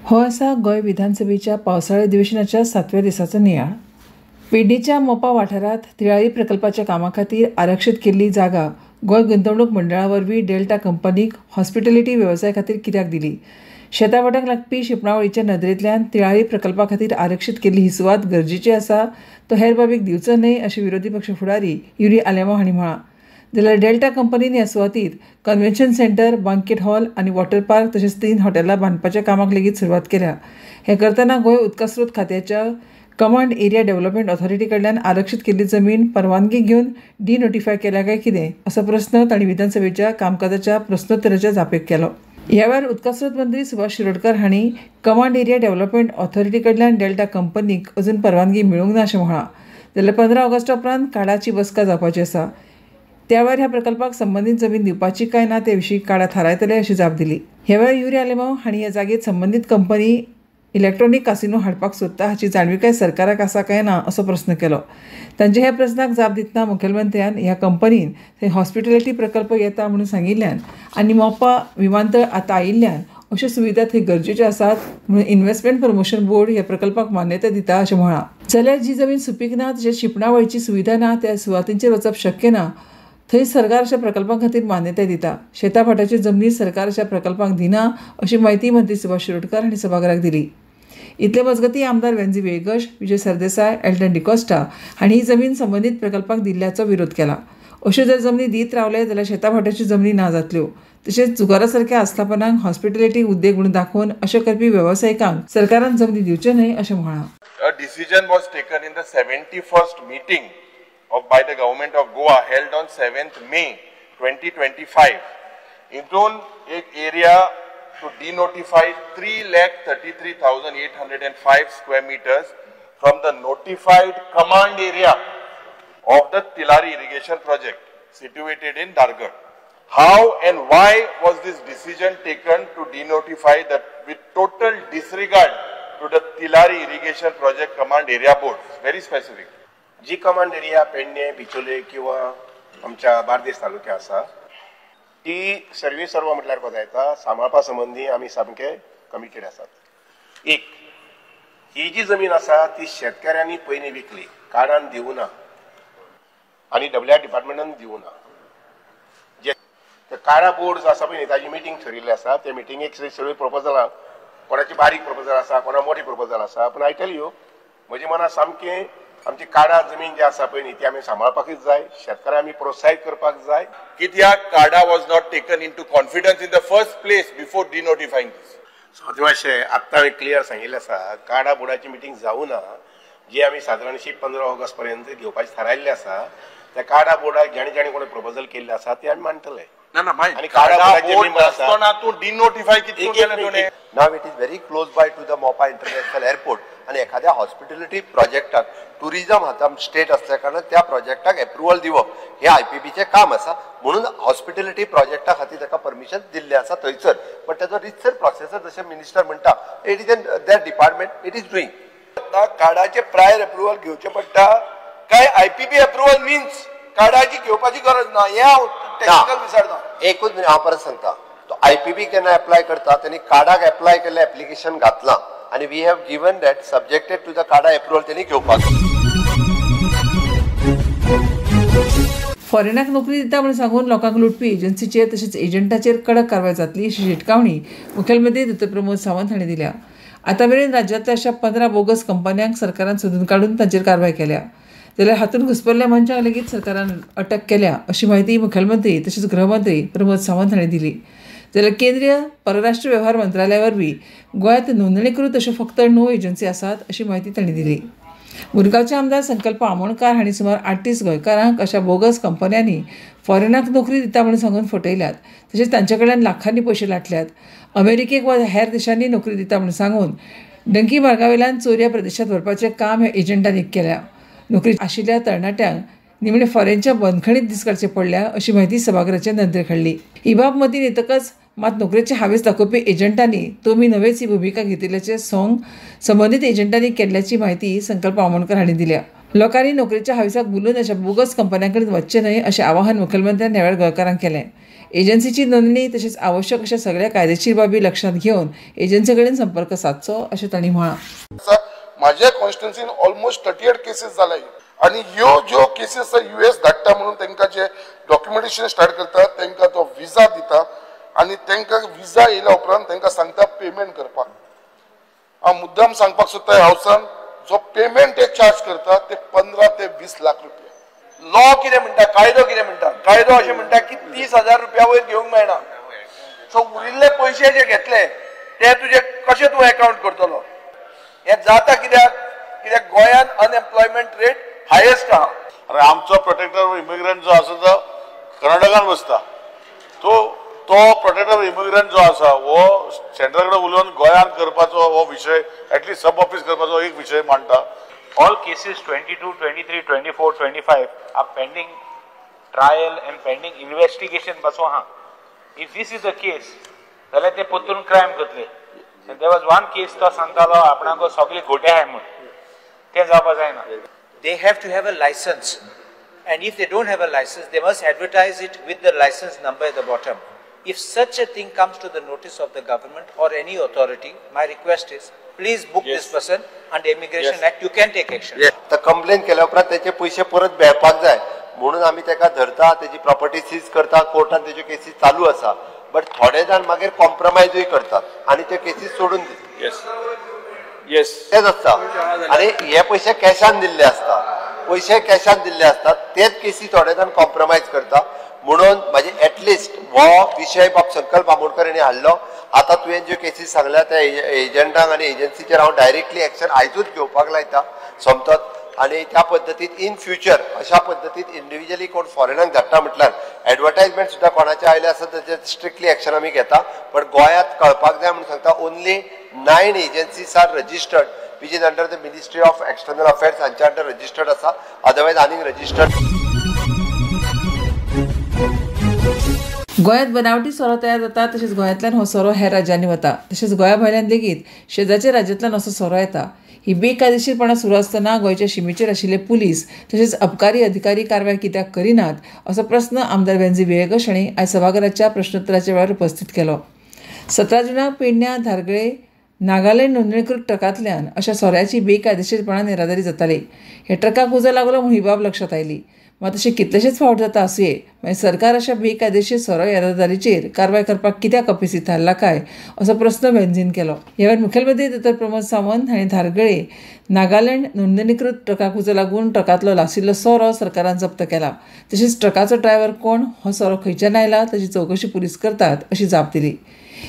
हो आसा गोंय विधानसभेच्या पावसाळी अधिवेशनाच्या 7व्या दिसाचो नियाळ. पेडणेच्या मोपा वाठारांत तिळारी प्रकल्पाच्या कामा खातीर आरक्षीत केल्ली जागा गोंय गुंतवणूक मंडळा वरवीं डेल्टा कंपनीक हॉस्पिटॅलिटी वेवसाया खातीर कित्याक दिली? शेतावटाक लागपी शिंपणावळीच्या नदरेंतल्यान तिळारी प्रकल्पा खातीर आरक्षीत केल्ली ही सुवात गरजेची आसा, तो हेर बाबीक दिवचो न्हय अशें विरोधी पक्ष फुडारी युरी आलेमांव हांणी म्हळां. जाल्यार डेल्टा कंपनीन ह्या सुवातींत कन्व्हेन्शन सेंटर, बँकेट हॉल आनी वॉटर पार्क तशेंच 3 हॉटेलां बांदपाच्या कामाक लेगीत सुरवात केल्या. हें करतना गोंय उदका स्रोत खात्याच्या कमांड एरिया डेव्हलपमेंट ऑथॉरिटी कडल्यान आरक्षीत केल्ली जमीन परवानगी घेवन डिनोटिफाय केल्या काय कितें असो प्रस्न तांणी विधानसभेच्या कामकाजाच्या प्रस्नोत्तराच्या जापेक केलो. ह्या वेळार उदका स्रोत मंत्री सुभाष शिरोडकर हांणी कमांड एरिया डेव्हलपमेंट ऑथॉरिटी कडल्यान डेल्टा कंपनीक अजून परवानगी मेळूंक ना अशें म्हळां. जाल्यार 15 ऑगस्टा उपरांत काडाची बसका जावपाची आसा. त्या वेळार ह्या प्रकल्पाक संबंदीत जमीन दिवपाची काय ना ते विशीं काडा थारायतले अशी जाप दिली. ह्या वेळार युरी आलेमांव हांणी ह्या जागेत संबंदीत कंपनी इलेक्ट्रॉनिक कासिनो हाडपाक सोदता हाची जाणविकाय सरकाराक आसा काय ना असो प्रस्न केलो. तांच्या ह्या प्रस्नाक जाप दितना मुखेलमंत्र्यान ह्या कंपनीन थंय हॉस्पिटॅलिटी प्रकल्प येता म्हणून सांगिल्ल्यान आनी मोपा विमानतळ आतां आयिल्ल्यान अश्यो सुविधा थंय गरजेच्यो आसात म्हणून इन्व्हेस्टमेंट प्रमोशन बोर्ड ह्या प्रकल्पाक मान्यताय दिता अशें म्हळां. जाल्यार जी जमीन सुपीक ना तशेंच शिंपणावळीची सुविधा ना त्या सुवातींचेर वचप शक्य ना, थंय सरकार अशा प्रकल्पां खातीर मान्यताय दिता. शेताफाटाच्यो जमनी सरकार अशा प्रकल्पांक दिना अशी माहिती मंत्री सुभाष शिरोडकर हांणी सभाघराक दिली. इतले मजगतीं आमदार वेंजी वेळगश, विजय सरदेसाय, एल्टन डिकोस्टा हांणी ही जमीन संबंदीत प्रकल्पाक दिल्ल्याचो विरोध केला. अश्यो जर जमनी दीत रावले जाल्यार शेताफाटाच्यो जमनी ना जातल्यो. तशेंच जुगारा सारक्या आस्थापनांक हॉस्पिटॅलिटी उद्देग म्हणून दाखोवन अशें करपी वेवसायिकांक सरकारान जमनी दिवच्यो न्हय अशें म्हळां. A decision was taken in the 71st meeting by the government of Goa held on 7th May 2025. Intun ek area to denotify 3,33,805 square meters from the notified command area of the Tilari irrigation project situated in Dargarh. How and why was this decision taken to denotify that with total disregard to the Tilari irrigation project command area board? Very specific. G command area Pedne, बिचोले किंवा आमच्या बार्देस तालुक्या आसा ती सर्वे सर्व म्हटल्यार कोता येता सांबाळपा संबंधी आमी सामके कमिटेड आसात. एक ही जी जमीन आसा ती शेतकऱ्यांनी पयलीं विकली, कार्डान दिवं ना आनी WR डिपार्टमेंटान दिवं ना. जे काडा बोर्ड जो आसा पळय ताजी मिटींग ठरिल्ली आसा, त्या मिटींगेक सगळी प्रपोजलां कोणाची बारीक प्रपोजल आसा, कोणा मोठी प्रपोजल आसा, पूण आय टेल यू म्हजे मनां सामकें आमची काडा जमीन जी आसा पळय न्ही ती आमी सांबाळपाकच जाय, शेतकऱ्यांक आमी प्रोत्साहीत करपाक जाय. कित्याक काडा was not taken into confidence in the first place before denotifying this. So अशें आत्तां हांवें क्लियर सांगिल्लें आसा, काडा बोर्डाची मिटींग जावं ना जी आमी सादारणशी 15 ऑगस्ट पर्यंत घेवपाची थारायल्ली आसा. त्या काडा बोर्डाक जेणे कोणी प्रपोजल केल्ले आसा ते आमी मांडटले. ना भाई आणि काडा बोर्ड आसतना तूं डिनोटिफाय कितको केलें तुवें? Now it is very close by two the मोपा इंटरनॅशनल एअरपोर्ट आणि एखाद्या हॉस्पिटॅलिटी प्रोजेक्टाक टुरिझम हाता स्टेट असल्या कारणान त्या प्रोजेक्टाक अप्रुवल दिवप हे IPBचें काम आसा. म्हणून हॉस्पिटॅलिटी प्रोजेक्टा खातीर ताका परमिशन दिल्लें आसा थंयसर. बट ताचो रितसर प्रोसेस जशें मिनिस्टर म्हणटा it is that department it is doing. कार्डाचे प्रायर अप्रुवल घेवचे पडटा काय IPB अप्रुवल मीन्स कार्डाची घेवपाची गरज ना? हे हांव टेक्निकल विचारता. एकूच हांव परत सांगता, तो IPB केन्ना एप्लाय करता तेणी कार्डाक एप्लाय केल्लें एप्लिकेशन घातलां आनी we have given that subjected to the कार्डा अप्रुवल तेणी घेवपाक. फॉरेनाक नोकरी दिता म्हणून सांगून लोकांक लुटपी एजन्सीचेर तशेंच एजंटाचेर कडक कारवाय जातली अशी शिटकावणी मुखेलमंत्री डॉ. प्रमोद सावंत हांणी दिल्या. आतां मेरेन राज्यांतल्या अशा 15 बोगस कंपन्यांक सरकारान सोदून काडून तांचेर कारवाय केल्या. जाल्यार हातूंत घुसपल्ल्या मनशांक लेगीत सरकारान अटक केल्या अशी माहिती मुखेलमंत्री तशेंच गृहमंत्री प्रमोद सावंत हांणी दिली. जाल्यार केंद्रीय परराष्ट्र वेव्हार मंत्रालया वरवीं गोंयांत नोंदणीकृत अश्यो फक्त 9 एजन्सी आसात अशी माहिती तांणी दिली. मुरगांवचे आमदार संकल्प आमोणकार हांणी सुमार 38 गोंयकारांक अशा बोगस कंपन्यांनी फॉरेनाक नोकरी दिता म्हणून सांगून फटयल्यात. तशेंच तांचे कडल्यान लाखांनी पयशे लाटल्यात. अमेरिकेक वा हेर देशांनी नोकरी दिता म्हणून सांगून डंकी मार्गावयल्यान चोऱ्या प्रदेशांत व्हरपाचें काम ह्या एजंटांनी केल्या. नोकरी आशिल्ल्या तरणाट्यांक निमणे फॉरेनच्या बंदखणीत दीस काडचे पडल्या अशी माहिती सभाघराचे नदरेक हाडली. ही बाब मतीन येतकच मात नोकरेचे हावेस दाखोवपी एजंटांनी तुमी नवेच ही भुमिका घेतिल्ल्याचे सोंग संबंदीत एजंटांनी केल्ल्याची माहिती संकल्प आमोणकर हांणी दिल्या. लोकांनी नोकरीच्या हाविसाक बुलून अशा बोगस कंपन्यांकडे वचचे न्हय अशें आवाहन मुखेलमंत्र्यांनी ह्या वेळार गोंयकारांक केलें. एजन्सीची नोंदणी तशेंच आवश्यक अशा सगळ्या कायदेशीर बाबी लक्षांत घेवन एजन्सी कडेन संपर्क सादचो अशें तांणी म्हळां. माझ्या कॉन्स्टिट्युन्सीन ऑलमोस्ट 38 केसीस जाला आणि ह्यो ज्यो केसीस US धाडटा म्हणून तांकां जे डॉक्युमेंटेशन स्टार्ट करता तांकां तो विजा दिता आणि तांकां विजा येयल्या उपरांत तांकां सांगता पेमेंट करपाक. हांव मुद्दाम सांगपाक सोदता हावसान जो पेमेंट ते चार्ज करता ते 15 ते 20 लाख रुपया. लॉ कितें म्हणटा, कायदो कितें म्हणटा, कायदो अशें म्हणटा की 30,000 रुपया वयर घेवंक मेळना. सो उरिल्ले पयशे जे घेतले ते तुजे कशें तूं अकाउंट करतलो. हे जाता कित्याक गोंयांत अनएम्प्लॉयमेंट रेट हायेस्ट आहा. अरे आमचो प्रोटेक्टर इमिग्रंट जो आसा तो कर्नाटकान बसता. तो प्रोटेक्टर इमिग्रंट जो आसा हो सेंट्रल कडेन उलोवन गोंयांत करपाचो हो विशय एटलीस्ट सब ऑफिस करपाचो एक विशय मांडटा. All cases 22, 23, 24, 25 are pending trial and pending investigation baso ha. If this is the case, then they potun crime करतले. And there was one case to सांगतालो आपणाको सगळी गोटे आहे म्हणून ते जावपा जायना. They have to have a license, and if they don't have a license, they must advertise it with the license number at the bottom. If such a thing comes to the notice of the government or any authority, my request is please book this person under Immigration Act. You can take action. तर complain केल्या उपरांत त्याचे पैसे परत मेळपाक जाय म्हणून आमी तेका धरता, त्याची प्रॉपर्टी सीज करता, कोर्टान त्याच्यो केसी चालू आसा. बट थोडे जाण मागीर कॉम्प्रोमायजूय करतात आणि ते केसीस सोडून दितात. तेच आसता. आणि हे पैसे कॅशान दिल्ले असतात, पैसे कॅशान दिल्ले असतात, तेच केसी थोडे जाण कॉम्प्रोमायज करता. म्हणून माझे ऍटलिस्ट हो विषय बाब संकल्प आमोणकर यांनी हाडलो. आता तुवें ज्यो केसीस सांगल्या त्या एजंटांक आणि एजन्सीचेर हांव डायरेक्टली एक्शन आयजूच घेवपाक लायता सोमतोच. आणि त्या पद्दतीत इन फ्युचर अशा पद्दतीत इंडिव्हिज्युअली कोण फॉरेनाक धाडटा म्हटल्यार एडवर्टायजमेंट सुद्धा कोणाचे आयले आसा ताचेर स्ट्रिक्टली एक्शन आमी घेता. पण गोंयांत कळपाक जाय म्हणून सांगता only 9 agencies are registered which is under the ministry of external affairs. हांच्या अंडर रजिस्टर्ड आसा. अदरवायज आनीक रजिस्टर्ड. गोंयांत बनावटी सोरो तयार जाता तशेंच गोंयांतल्यान हो सोरो हेर राज्यांनी वता. तशेंच गोंया भायल्यान लेगीत शेजारच्या राज्यांतल्यान असो सोरो येता. ही बेकायदेशीरपणां सुरू आसतना गोंयच्या शिमेचेर आशिल्ले पुलीस तशेंच अबकारी अधिकारी कारवाय कित्याक करिनात असो प्रस्न आमदार वेंजी वियेगश हांणी आयज सभाघराच्या प्रश्नोत्तराच्या वेळार उपस्थित केलो. 17 जुनाक पेडण्यां धारगळे नागालँड नोंदणीकृत ट्रकांतल्यान अशा सोऱ्याची बेकायदेशीरपणान येरादारी जाताली. हे ट्रकाक उजो लागलो म्हणून ही बाब लक्षात आयली. मात अशें कितलेशेच फावट जाता आसुये मागीर सरकार अशा बेकायदेशीर सोरो येरादारीचेर कारवाय करपाक कित्याक अपेसी थारला काय असो प्रस्न वेंजीन केलो. ह्या वेळार मुखेलमंत्री डॉ प्रमोद सावंत हांणी धारगळे नागालँड नोंदणीकृत ट्रकाक उजो लागून ट्रकांतलो लाशिल्लो सोरो सरकारान जप्त केला. तशेंच ट्रकाचो ड्रायव्हर कोण, हो सोरो खंयच्यान आयला ताची चवकशी पुलीस करतात अशी जाप दिली.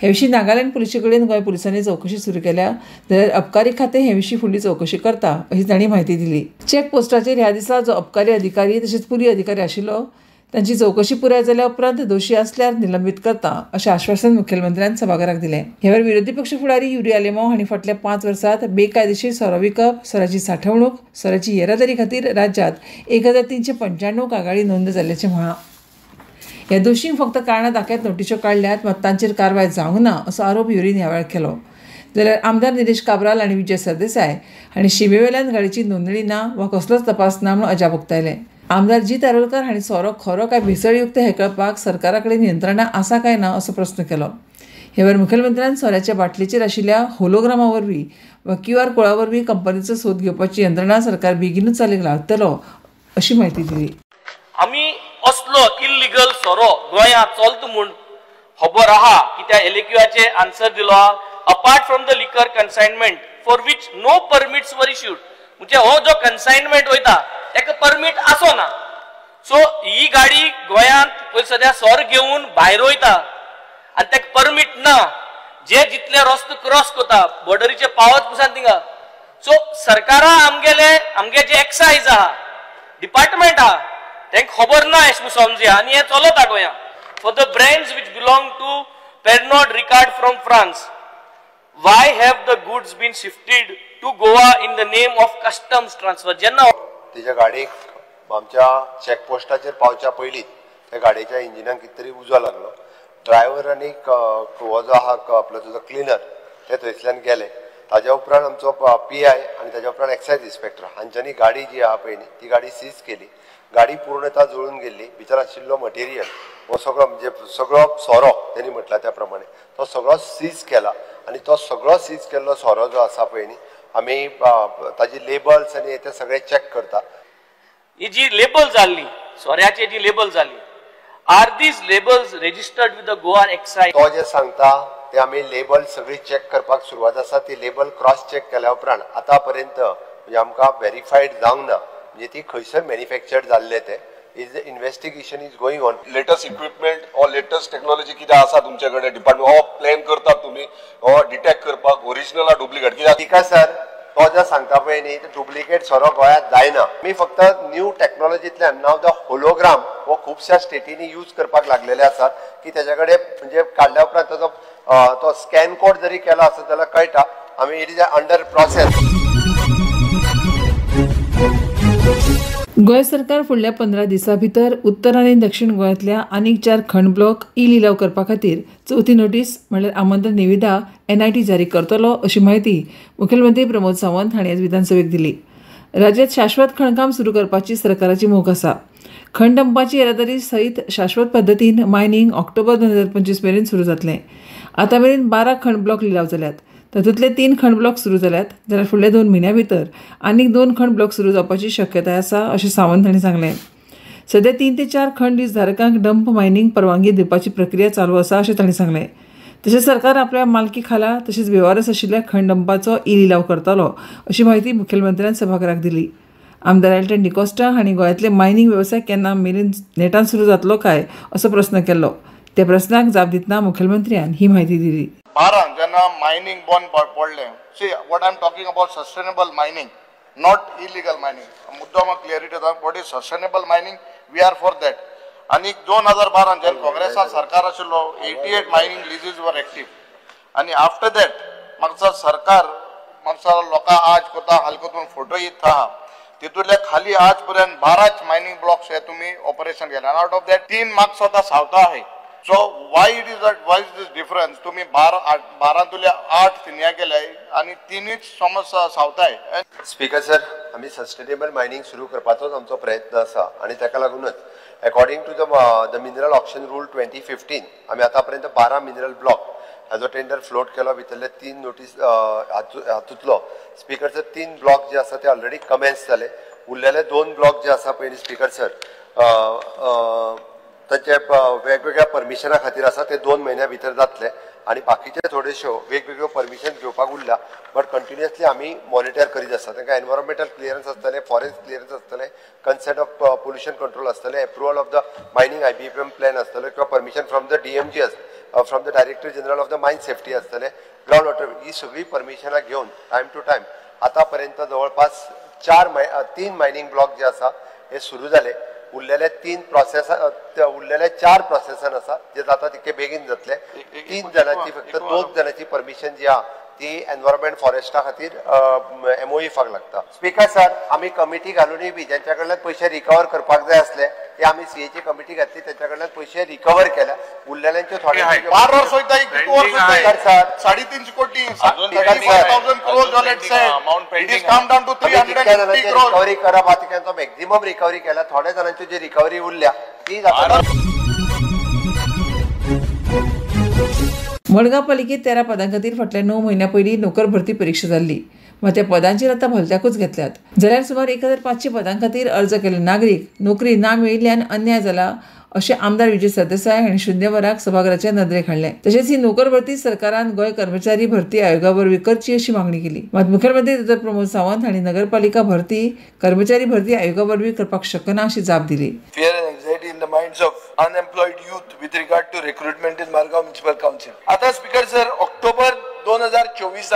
हे विशीं नागालँड पुलिशे कडेन गोंय पुलिसांनी चवकशी सुरू केल्या जाल्यार अबकारी खातें हे विशीं फुडली चवकशी करता अशी तांणी म्हायती दिली. चॅक पोस्टाचेर ह्या दिसा जो अबकारी अधिकारी तशेंच पुली अधिकारी आशिल्लो तांची चवकशी पुराय जाल्या उपरांत दोशी आसल्यार निलंबीत करता अशें आश्वासन मुखेलमंत्र्यान सभाघराक दिलें. ह्या वेळार विरोधी पक्ष फुडारी युरिया लेमो हांणी फाटल्या 5 वर्सांत बेकायदेशीर सोरो विकप, सोऱ्याची साठवणूक, सोऱ्याची येरादारी खातीर राज्यांत 1395 कागाळी नोंद जाल्ल्याचें म्हळां. ह्या दोशींक फक्त कारणां दाखयत नोटीश्यो काडल्यात मात तांचेर कारवाय जावंक ना असो आरोप युरीन ह्या वेळार केलो. जाल्यार आमदार निलेश काब्राल आनी विजय सरदेसाय हांणी शिमेवेल्यान गाडयेची नोंदणी ना वा कसलोच तपास ना म्हूण अजाप उक्तायलें. आमदार जी तारोलकर हांणी सोरो खरो काय भेसळयुक्त हें कळपाक सरकारा कडेन यंत्रणा आसा काय ना असो प्रस्न केलो. ह्या वेळार मुखेलमंत्र्यान सोऱ्याच्या बाटलेचेर आशिल्ल्या होलोग्रामा वरवीं वा QR कोडा वरवीं कंपनीचो सोद घेवपाची यंत्रणा सरकार बेगीनूच चालीक लायतलो अशी म्हायती दिली. आमी असलो इल्लीगल सोरो गोंयांत चलता म्हूण खबर आहा कित्याक एलेक्युआचे आन्सर दिलो. अपार्ट फ्रॉम द लिकर consignment for which no permits वर इश्यूड. म्हणजे हो जो कन्सायनमेंट वयता ताका परमीट आसो ना. सो ही गाडी गोंयांत पळय सद्या सोर घेवन भायर वयता आनी ताका परमीट ना. जे जितले रस्तो क्रॉस करता बॉर्डरीचे पावत पुसान थिंगा. सो सरकारा आमगे जे एक्सायज आहा, डिपार्टमेंट आहा, तांकां खबर ना अशें समजया आनी हें चलता गोंयांत. For the brands which belong to Pernod Ricard from France, why have the goods been shifted to Goa in the name of customs transfer. जेन्ना तेज्या गाडयेक आमच्या चॅकपोस्टाचेर पावच्या पयलींच त्या गाडयेच्या इंजिनाक कितें तरी उजो लागलो. ड्रायव्हर आनी हो जो आहा आपलो तुजो क्लिनर ते थंयसल्यान गेले ताज्या उपरांत आमचो PI आनी ताज्या उपरांत एक्सायज इन्स्पेक्टर हांच्यांनी गाडी जी आहा पळय न्ही ती गाडी सीज केली. गाडी पूर्णतः जळून गेल्ली. भितर आशिल्लो मटेरियल हो सगळो म्हणजे सगळो सोरो त्यांनी म्हटला त्या प्रमाणे तो सगळो सीज केला आनी तो सगळो सीज केल्लो सोरो जो आसा पळय न्ही आमी ताजी लेबल्स आनी ते सगळे चॅक करता. ही जी लेबल जाल्ली सोऱ्याची जी लेबल जाल्ली are these labels registered with the Goa excise? तो जे सांगता ते आमी लेबल सगळी चॅक करपाक सुरवात आसा. ती लेबल क्रॉस चॅक केल्या उपरांत आतां पर्यंत म्हणजे आमकां व्हेरीफायड जावंक ना म्हणजे ती खंयसर मॅन्युफॅक्चर्ड जाल्ले ते. Investigation is going on. Latest equipment और लेटेस्ट टेक्नॉलॉजी कितें आसा तुमचे कडेन डिपार्टमेंट हो प्लॅन करतात तुमी हो डिटेक्ट करपाक ओरिजिनल आनी डुप्लिकेट कित्याक? ठीक आहे सर, तो जे सांगता पळय न्ही ते डुप्लिकेट सोरो गोंयांत जायना. मी फक्त न्यू टेक्नॉलॉजींतल्यान नाव द होलोग्राम हो खुबश्या स्टेटींनी यूज करपाक लागलेले आसात की तेच्या कडेन म्हणजे काडल्या उपरांत ताजो तो स्कॅन कोड जरी केलो आसत जाल्यार कळटा. आमी it is under process. Goa सरकार फुडल्या 15 दिसां भितर उत्तर आनी दक्षिण गोंयांतल्या आनीक 4 खंड ब्लॉक लिलाव करपा खातीर चवथी नोटीस म्हणल्यार आमंत्रण निविदा NIT जारी करतलो अशी माहिती मुखेलमंत्री प्रमोद सावंत हांणी आज विधानसभेक दिली. राज्यांत शाश्वत खणकाम सुरू करपाची सरकाराची मोख आसा. खण डंपाची येरादारी सयत शाश्वत पद्दतीन मायनिंग ऑक्टोबर 2025 मेरेन सुरू जातलें. आतां मेरेन 12 खंड ब्लॉक लिलाव जाल्यात. तातूंतले 3 खंड ब्लॉक सुरू जाल्यात जाल्यार फुडल्या 2 म्हयन्यां भितर आनीक 2 खंड ब्लॉक सुरू जावपाची शक्यताय आसा अशें सावंत हांणी सांगलें. सध्या 3 ते 4 खंड लीजधारकांक डंप मायनिंग परवानगी दिवपाची प्रक्रिया चालू आसा अशें तांणी सांगलें. तशेंच सरकार आपल्या मालकी खाला तशेंच वेव्हारस आशिल्ल्या खंड डंपाचो लिलाव करतलो अशी माहिती मुखेलमंत्र्यान सभाघराक दिली. आमदार एल्टन डिकोस्टा हांणी गोंयांतले मायनिंग वेवसाय केन्ना मेरेन नेटान सुरू जातलो काय असो प्रस्न केल्लो. त्या प्रस्नाक जाप दितना मुखेलमंत्र्यान ही माहिती दिली. बारान जेन्ना मायनिंग बंद पडलें see what I am talking about sustainable mining not illegal mining मुद्दम clarity what is sustainable mining we are for that. आनी 2012 जेन्ना काँग्रेसा सरकार आशिल्लो 88 मायनिंग लिजीज वर एक्टीव आनी आफ्टर दॅट मागचा सरकार मागचा लोकां आज कोता हलकोतून फोटो येत आहा तितूंतले खाली आज पर्यंत 12 मायनिंग ब्लॉक्स हे तुम्ही ऑपरेशन केले आउट ऑफ दॅट 3 मार्क्स स्वतः सावता आहे. So why is this difference तुम्ही 12 8 तिन्या केले आणि 3च समस्या सावताय. स्पीकर सर, आम्ही सस्टेनेबल मायनिंग सुरू करपाचोच आमचो प्रयत्न आसा आणि ताका लागूनच according to the mineral auction rule 2015 आम्ही आतापर्यंत 12 मिनरल ब्लॉक हाजो टेंडर फ्लोट केलो. भितरले 3 नोटीस हातूंतलो स्पीकर सर 3 ब्लॉक जे आसा ते ऑलरेडी कमेन्स जाले. उरलेले 2 ब्लॉक जे आसा पळय स्पीकर सर ताचे वेगवेगळ्या परमिशना खातीर आसा ते 2 म्हयन्या भितर जातले आणि बाकीचे थोड्योश्यो वेगवेगळ्यो परमिशन घेवपाक उरल्या बट कंटिन्युअसली आमी मॉनिटर करीत आसा. तांकां एनवायरमेंटल क्लियरन्स आसतले, फॉरेस्ट क्लियरन्स आसतले, कन्सेंट ऑफ पोल्युशन कंट्रोल आसतले, approval of the mining IBPM plan आसतले किंवा permission from the DMG from the director general of the mine safety आसतले, ग्राउंड वॉटर ही सगळी परमिशनां घेवन टायम टू टायम आतापर्यंत जवळपास 3 मायनिंग ब्लॉक जे आसा हे सुरू जाले. उरलेले 3 प्रोसेस उरलेले 4 प्रोसेसन आसा जे जाता तितके बेगीन जातले. 3 जणांची फक्त 2 जणांची परमिशन जी आहा ती एनवायरमेंट फॉरेस्टा खातीर MOE फाक लागता. स्पीकर सर, आमी कमिटी घालूनय बी जेंच्या कडल्यान पयशे रिकवर करपाक जाय आसले ते आमी CA ची कमिटी घातली तेंच्या कडल्यान पयशे रिकवर केल्या. उरलेल्यांचे थोडे 12 वर्ष होता 3.5 कोटी 35,000 crores dollar set it is come down to 350 crores recovery करप आता त्यांचा मॅक्झिमम रिकवरी केला. थोड्या जणांची जी रिकवरी उरल्या ती जाता. मडगांव पालिकेत 13 पदां खातीर फाटल्या 9 म्हयन्यां पयलीं नोकर भरती परीक्षा जाल्ली वा त्या पदांचेर आतां भलत्याकूच घेतल्यात. जाल्यार सुमार 1500 पदां खातीर अर्ज केले नागरीक नोकरी ना मेळिल्ल्यान अन्याय जाला अशें आमदार विजय सरदेसाय हांणी शुन्यवराक सभाघराच्या नदरेक हाडलें. तशेंच ही नोकर भरती सरकारान गोंय कर्मचारी भरती आयोगा वरवीं करची अशी मागणी केली. मात मुखेलमंत्री डॉ प्रमोद सावंत हांणी नगरपालिका भरती कर्मचारी भरती आयोगा वरवीं करपाक शकना अशी जाप दिली. Fear and anxiety in the minds of unemployed youth with regard to recruitment in Margaon Municipal Council. आता स्पीकर सर ऑक्टोबर 2024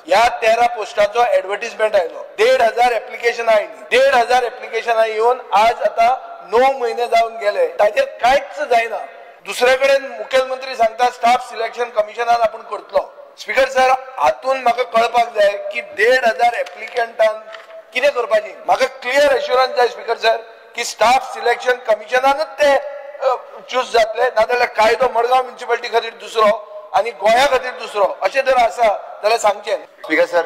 या 13 पोस्टाचो ऍडव्हर्टिजमेंट आयलो. 1,500 ऍप्लिकेशन आयली. 1,500 ऍप्लिकेशन येऊन आज आता 9 महिने जाऊन गेले ताचेर कांयच जायना. दुसरे कडेन मुखेलमंत्री सांगता स्टाफ सिलेक्शन कमिशनान आपण करतलो. स्पीकर सर, हातून म्हाका कळपाक जाय की 1,500 ऍप्लिकंटान कितें करपाची. म्हाका क्लियर एश्युरन्स जाय स्पीकर सर की स्टाफ सिलेक्शन कमिशनानच ते चूज जातले नाजाल्यार कायदो मडगांव म्युनिसिपालिटी खातीर दुसरो आणि गोंया खातीर दुसरो अशें जर आसा जाल्यार सांगचें. Speaker sir,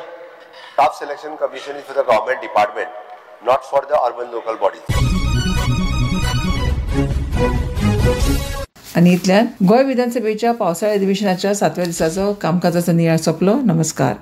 staff selection commission is for the government department, not for the urban local bodies. आणि इतल्यान गोंय विधानसभेच्या पावसाळी अधिवेशनाच्या 7व्या दिसाचो कामकाजाचो नियाळ सोंपलो. नमस्कार.